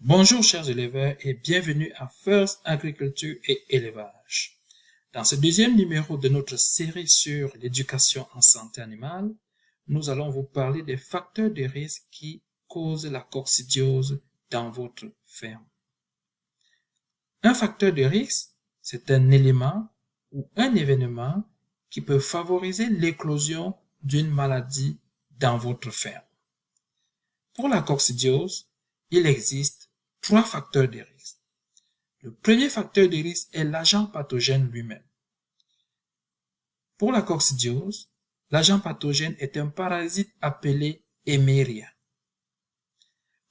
Bonjour chers éleveurs et bienvenue à First Agriculture et Élevage. Dans ce deuxième numéro de notre série sur l'éducation en santé animale, nous allons vous parler des facteurs de risque qui causent la coccidiose dans votre ferme. Un facteur de risque, c'est un élément ou un événement qui peut favoriser l'éclosion d'une maladie dans votre ferme. Pour la coccidiose, il existe 3 facteurs de risque. Le premier facteur de risque est l'agent pathogène lui-même. Pour la coccidiose, l'agent pathogène est un parasite appelé Eimeria.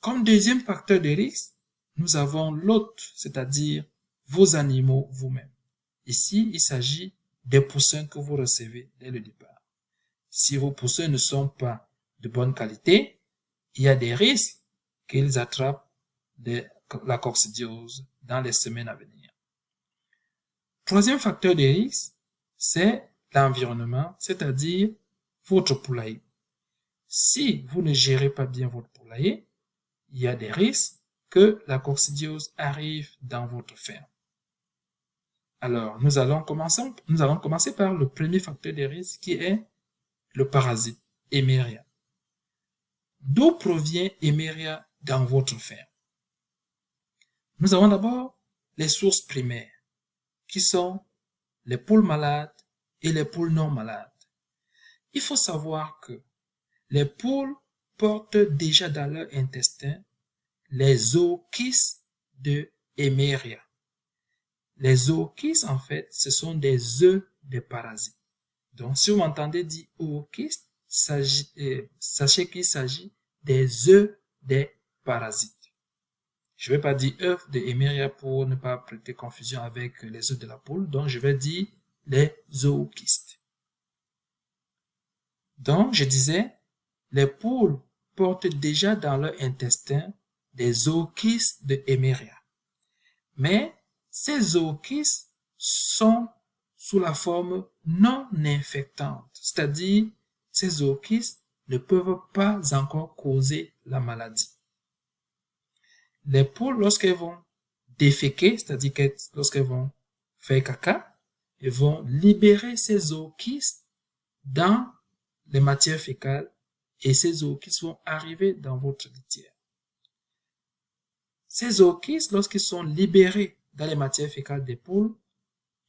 Comme deuxième facteur de risque, nous avons l'hôte, c'est-à-dire vos animaux vous-même. Ici, il s'agit des poussins que vous recevez dès le départ. Si vos poussins ne sont pas de bonne qualité, il y a des risques qu'ils attrapent la coccidiose dans les semaines à venir. Troisième facteur de risque, c'est l'environnement, c'est-à-dire votre poulailler. Si vous ne gérez pas bien votre poulailler, il y a des risques que la coccidiose arrive dans votre ferme. Alors, nous allons commencer par le premier facteur de risque qui est le parasite, Eimeria. D'où provient Eimeria dans votre ferme? Nous avons d'abord les sources primaires, qui sont les poules malades et les poules non malades. Il faut savoir que les poules portent déjà dans leur intestin les zoochis de Eimeria. Les zoochis, en fait, ce sont des œufs de parasites. Donc, si vous m'entendez dire zoochis, sachez qu'il s'agit des œufs des parasites. Je ne vais pas dire œufs de Eimeria pour ne pas prêter confusion avec les œufs de la poule, donc je vais dire les zookistes. Donc, je disais, les poules portent déjà dans leur intestin des zookistes de Eimeria. Mais ces zookistes sont sous la forme non infectante, c'est-à-dire ces zookistes ne peuvent pas encore causer la maladie. Les poules, lorsqu'elles vont déféquer, c'est-à-dire que lorsqu'elles vont faire caca, elles vont libérer ces zookistes dans les matières fécales et ces zookistes vont arriver dans votre litière. Ces zookistes, lorsqu'ils sont libérés dans les matières fécales des poules,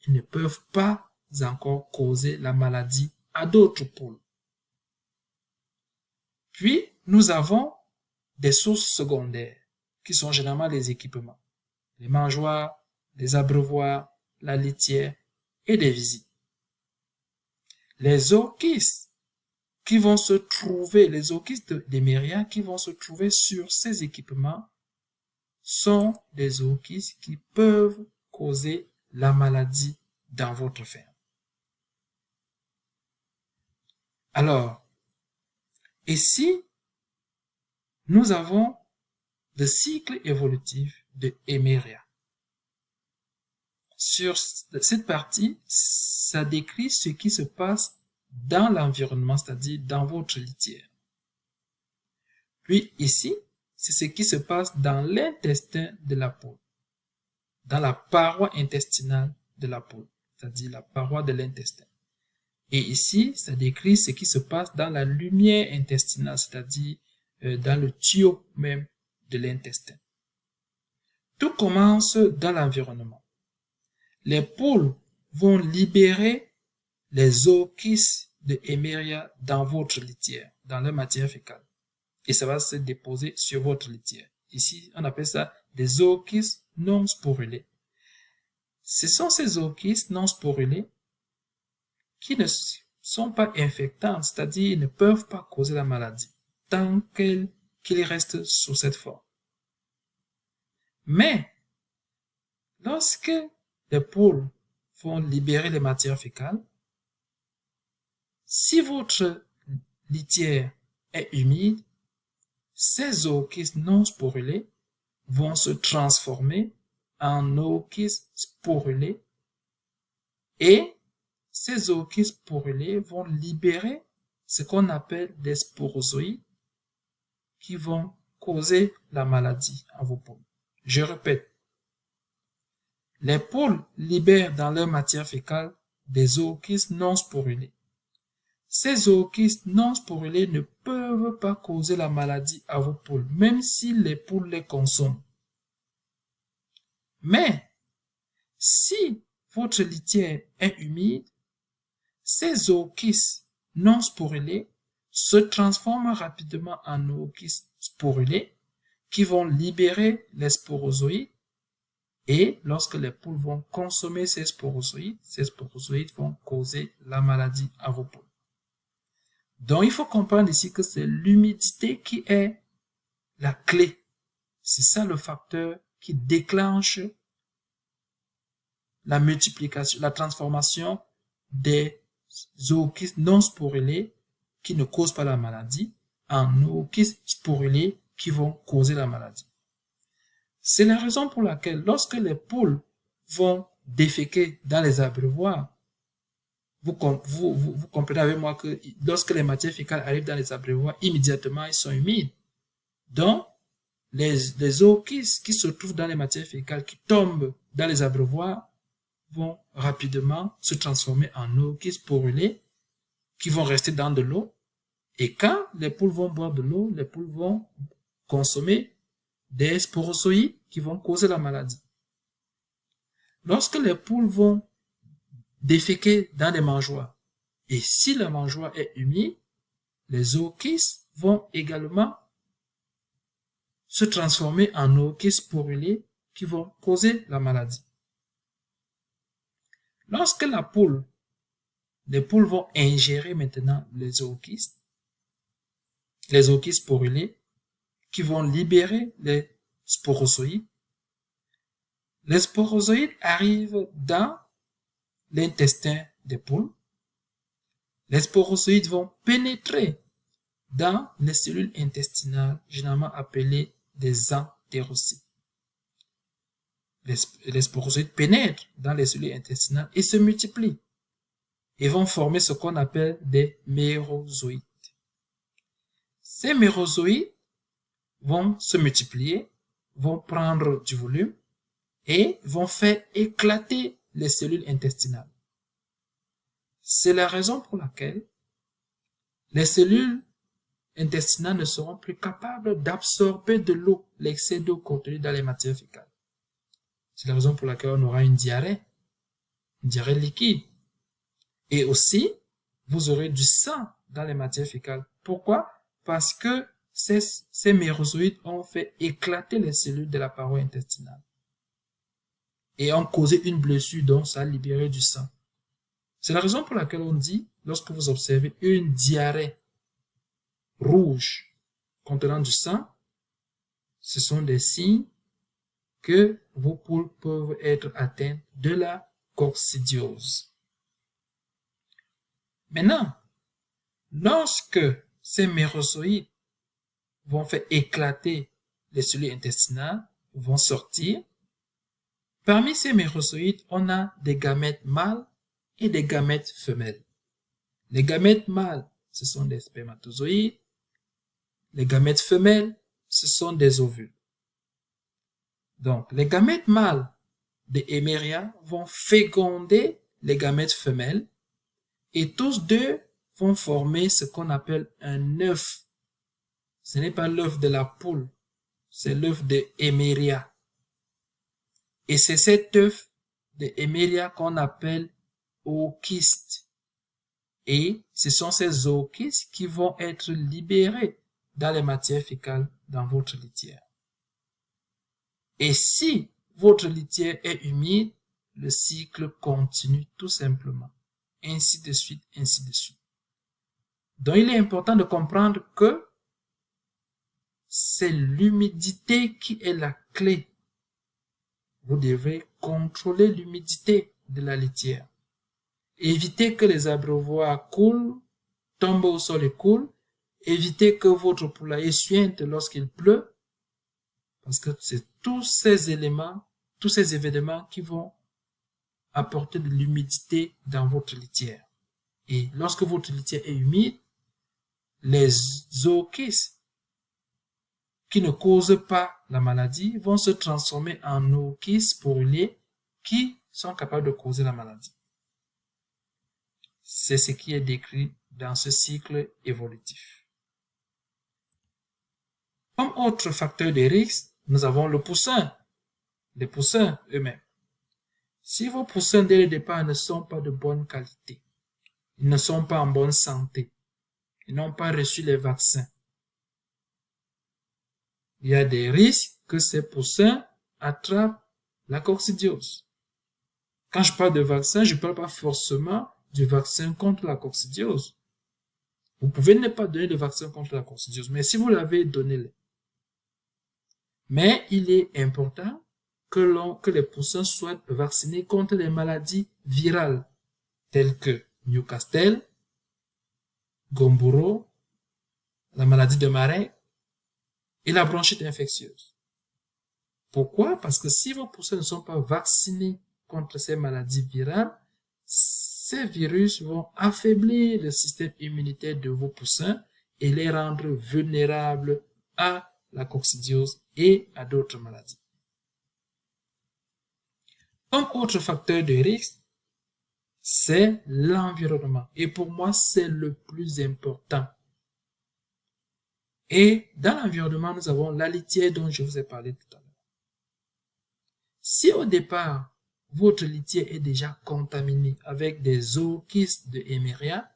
ils ne peuvent pas encore causer la maladie à d'autres poules. Puis, nous avons des sources secondaires qui sont généralement les équipements, les mangeoires, les abreuvoirs, la litière et des visites. Les zookistes qui vont se trouver, les zookistes d'Eimeria qui vont se trouver sur ces équipements sont des zookistes qui peuvent causer la maladie dans votre ferme. Alors, ici, nous avons le cycle évolutif de Eimeria. Sur cette partie, ça décrit ce qui se passe dans l'environnement, c'est-à-dire dans votre litière. Puis ici, c'est ce qui se passe dans l'intestin de la poule, dans la paroi intestinale de la poule, c'est-à-dire la paroi de l'intestin. Et ici, ça décrit ce qui se passe dans la lumière intestinale, c'est-à-dire dans le tuyau même de l'intestin. Tout commence dans l'environnement. Les poules vont libérer les zookistes de Eimeria dans votre litière, dans leur matière fécale. Et ça va se déposer sur votre litière. Ici, on appelle ça des zookistes non sporulés. Ce sont ces zookistes non sporulés qui ne sont pas infectants, c'est-à-dire ils ne peuvent pas causer la maladie tant qu'ils restent sous cette forme. Mais, lorsque les poules vont libérer les matières fécales, si votre litière est humide, ces zookistes non sporulés vont se transformer en zookistes sporulés et ces zookistes sporulés vont libérer ce qu'on appelle des sporozoïdes qui vont causer la maladie à vos poules. Je répète, les poules libèrent dans leur matière fécale des zookystes non sporulés. Ces zookystes non sporulés ne peuvent pas causer la maladie à vos poules, même si les poules les consomment. Mais, si votre litière est humide, ces zookystes non sporulés se transforment rapidement en zookystes sporulés qui vont libérer les sporozoïdes et lorsque les poules vont consommer ces sporozoïdes vont causer la maladie à vos poules. Donc, il faut comprendre ici que c'est l'humidité qui est la clé. C'est ça le facteur qui déclenche la multiplication, la transformation des zookystes non sporulés qui ne causent pas la maladie en zookystes sporulés qui vont causer la maladie. C'est la raison pour laquelle lorsque les poules vont déféquer dans les abreuvoirs, vous comprenez avec moi que lorsque les matières fécales arrivent dans les abreuvoirs, immédiatement ils sont humides. Donc, les zookystes qui se trouvent dans les matières fécales, qui tombent dans les abreuvoirs, vont rapidement se transformer en zookystes sporulés qui vont rester dans de l'eau. Et quand les poules vont boire de l'eau, les poules vont consommer des sporozoïdes qui vont causer la maladie. Lorsque les poules vont déféquer dans des mangeoires, et si le mangeoire est humide, les zookystes vont également se transformer en zookystes sporulés qui vont causer la maladie. Lorsque les poules vont ingérer maintenant les zookystes sporulés qui vont libérer les sporozoïdes. Les sporozoïdes arrivent dans l'intestin des poules. Les sporozoïdes vont pénétrer dans les cellules intestinales, généralement appelées des entérocytes. Les sporozoïdes pénètrent dans les cellules intestinales et se multiplient et vont former ce qu'on appelle des mérozoïtes. Ces mérozoïdes vont se multiplier, vont prendre du volume et vont faire éclater les cellules intestinales. C'est la raison pour laquelle les cellules intestinales ne seront plus capables d'absorber de l'eau, l'excès d'eau contenu dans les matières fécales. C'est la raison pour laquelle on aura une diarrhée liquide. Et aussi, vous aurez du sang dans les matières fécales. Pourquoi? Parce que ces mérozoïdes ont fait éclater les cellules de la paroi intestinale et ont causé une blessure, donc ça a libéré du sang. C'est la raison pour laquelle on dit, lorsque vous observez une diarrhée rouge contenant du sang, ce sont des signes que vos poules peuvent être atteintes de la coccidiose. Maintenant, lorsque ces mérozoïdes vont faire éclater les cellules intestinales, vont sortir, parmi ces mérozoïdes, on a des gamètes mâles et des gamètes femelles. Les gamètes mâles, ce sont des spermatozoïdes. Les gamètes femelles, ce sont des ovules. Donc, les gamètes mâles des Emeria vont féconder les gamètes femelles et tous deux vont former ce qu'on appelle un œuf. Ce n'est pas l'œuf de la poule, c'est l'œuf de Emeria. Et c'est cet œuf de Emeria qu'on appelle oocyste. Et ce sont ces zookystes qui vont être libérés dans les matières fécales dans votre litière. Et si votre litière est humide, le cycle continue tout simplement. Ainsi de suite, ainsi de suite. Donc il est important de comprendre que c'est l'humidité qui est la clé. Vous devez contrôler l'humidité de la litière. Évitez que les abreuvoirs coulent, tombent au sol et coulent. Évitez que votre poulailler suinte lorsqu'il pleut. Parce que c'est tous ces éléments, tous ces événements qui vont apporter de l'humidité dans votre litière. Et lorsque votre litière est humide, les zookystes qui ne causent pas la maladie vont se transformer en ookists sporulés qui sont capables de causer la maladie. C'est ce qui est décrit dans ce cycle évolutif. Comme autre facteur de risque, nous avons le poussin, les poussins eux-mêmes. Si vos poussins dès le départ ne sont pas de bonne qualité, ils ne sont pas en bonne santé, ils n'ont pas reçu les vaccins, il y a des risques que ces poussins attrapent la coccidiose. Quand je parle de vaccin, je ne parle pas forcément du vaccin contre la coccidiose. Vous pouvez ne pas donner de vaccin contre la coccidiose, mais si vous l'avez, donnez-le. Mais il est important que les poussins soient vaccinés contre les maladies virales telles que Newcastle, Gumboro, la maladie de Marais et la bronchite infectieuse. Pourquoi? Parce que si vos poussins ne sont pas vaccinés contre ces maladies virales, ces virus vont affaiblir le système immunitaire de vos poussins et les rendre vulnérables à la coccidiose et à d'autres maladies. Comme autre facteur de risque, c'est l'environnement. Et pour moi, c'est le plus important. Et dans l'environnement, nous avons la litière dont je vous ai parlé tout à l'heure. Si au départ, votre litière est déjà contaminée avec des ookystes de Eimeria,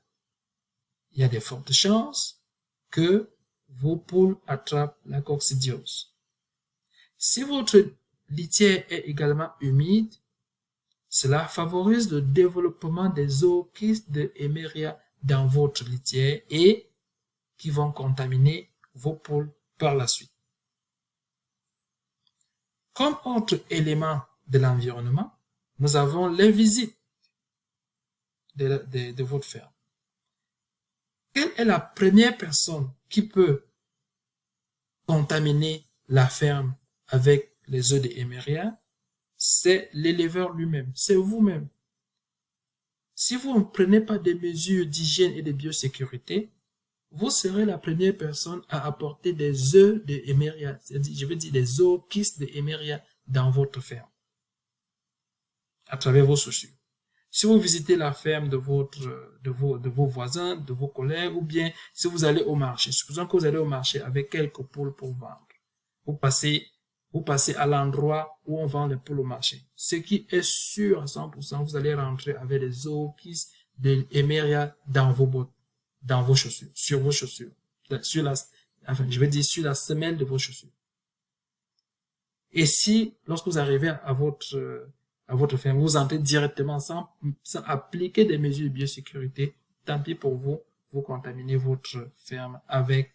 il y a de fortes chances que vos poules attrapent la coccidiose. Si votre litière est également humide, cela favorise le développement des ookystes de Eimeria dans votre litière et qui vont contaminer vos poules par la suite. Comme autre élément de l'environnement, nous avons les visites de votre ferme. Quelle est la première personne qui peut contaminer la ferme avec les œufs de Eimeria? C'est l'éleveur lui-même, c'est vous-même. Si vous ne prenez pas des mesures d'hygiène et de biosécurité, vous serez la première personne à apporter des œufs de Eimeria, c'est-à-dire, je veux dire, des ookystes de Eimeria dans votre ferme, à travers vos chaussures. Si vous visitez la ferme de vos voisins, de vos collègues, ou bien si vous allez au marché, supposons que vous allez au marché avec quelques poules pour vendre, vous passez à l'endroit où on vend les poules au marché. Ce qui est sûr à 100%, vous allez rentrer avec les ookystes de Eimeria dans vos bottes, dans vos chaussures, sur vos chaussures, sur la semelle de vos chaussures. Et si, lorsque vous arrivez à votre ferme, vous entrez directement sans appliquer des mesures de biosécurité, tant pis pour vous, vous contaminez votre ferme avec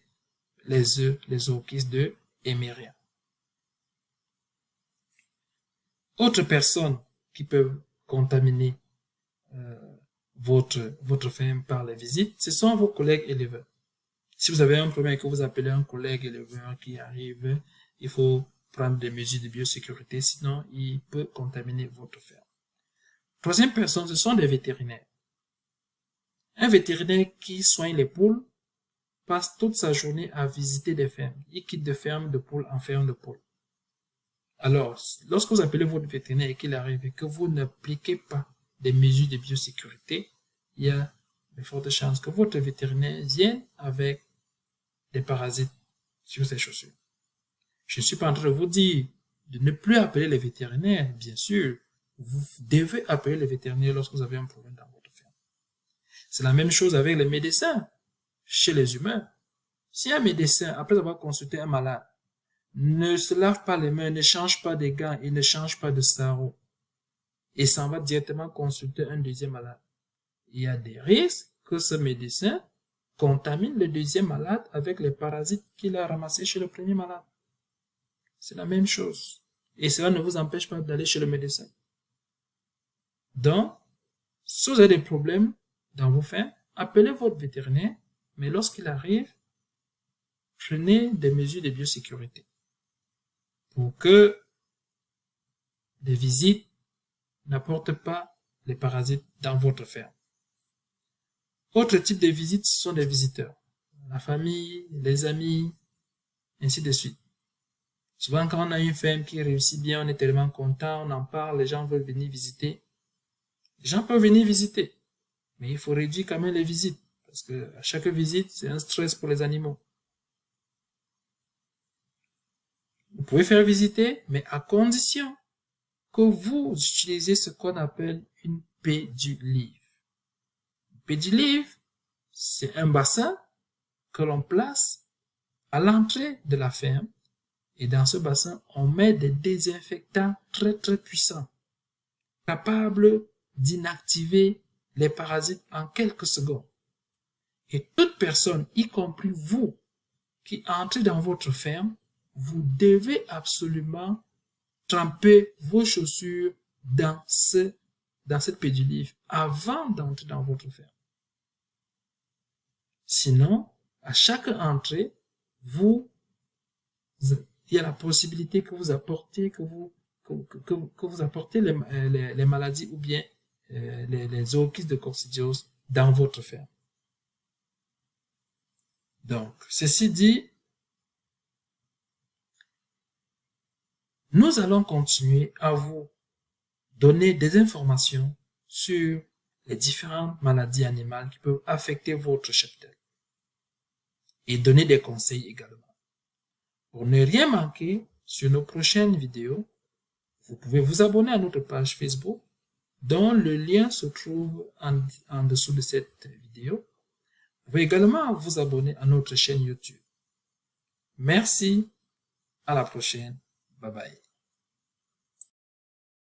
les œufs, les ookystes de Eimeria. Autres personnes qui peuvent contaminer votre ferme par les visites, ce sont vos collègues éleveurs. Si vous avez un problème et que vous appelez un collègue éleveur qui arrive, il faut prendre des mesures de biosécurité, sinon il peut contaminer votre ferme. Troisième personne, ce sont des vétérinaires. Un vétérinaire qui soigne les poules passe toute sa journée à visiter des fermes. Il quitte de ferme de poules en ferme de poules. Alors, lorsque vous appelez votre vétérinaire et qu'il arrive et que vous n'appliquez pas des mesures de biosécurité, il y a de fortes chances que votre vétérinaire vienne avec des parasites sur ses chaussures. Je ne suis pas en train de vous dire de ne plus appeler les vétérinaires, bien sûr. Vous devez appeler les vétérinaires lorsque vous avez un problème dans votre ferme. C'est la même chose avec les médecins chez les humains. Si un médecin, après avoir consulté un malade, ne se lave pas les mains, ne change pas de gants et ne change pas de sarrau, et s'en va directement consulter un deuxième malade, il y a des risques que ce médecin contamine le deuxième malade avec les parasites qu'il a ramassés chez le premier malade. C'est la même chose. Et cela ne vous empêche pas d'aller chez le médecin. Donc, si vous avez des problèmes dans vos fermes, appelez votre vétérinaire, mais lorsqu'il arrive, prenez des mesures de biosécurité pour que les visites n'apportent pas les parasites dans votre ferme. Autre type de visites, ce sont des visiteurs. La famille, les amis, ainsi de suite. Souvent, quand on a une ferme qui réussit bien, on est tellement content, on en parle, les gens veulent venir visiter. Les gens peuvent venir visiter, mais il faut réduire quand même les visites, parce que à chaque visite, c'est un stress pour les animaux. Vous pouvez faire visiter, mais à condition que vous utilisez ce qu'on appelle une pédulive. Une pédulive, c'est un bassin que l'on place à l'entrée de la ferme, et dans ce bassin, on met des désinfectants très très puissants, capables d'inactiver les parasites en quelques secondes. Et toute personne, y compris vous, qui entrez dans votre ferme, vous devez absolument tremper vos chaussures dans cette pédulive avant d'entrer dans votre ferme. Sinon, à chaque entrée, il y a la possibilité que vous apportez, les maladies ou bien les zoochies de coccidiose dans votre ferme. Donc, ceci dit, nous allons continuer à vous donner des informations sur les différentes maladies animales qui peuvent affecter votre cheptel et donner des conseils également. Pour ne rien manquer sur nos prochaines vidéos, vous pouvez vous abonner à notre page Facebook dont le lien se trouve en dessous de cette vidéo. Vous pouvez également vous abonner à notre chaîne YouTube. Merci, à la prochaine, bye bye.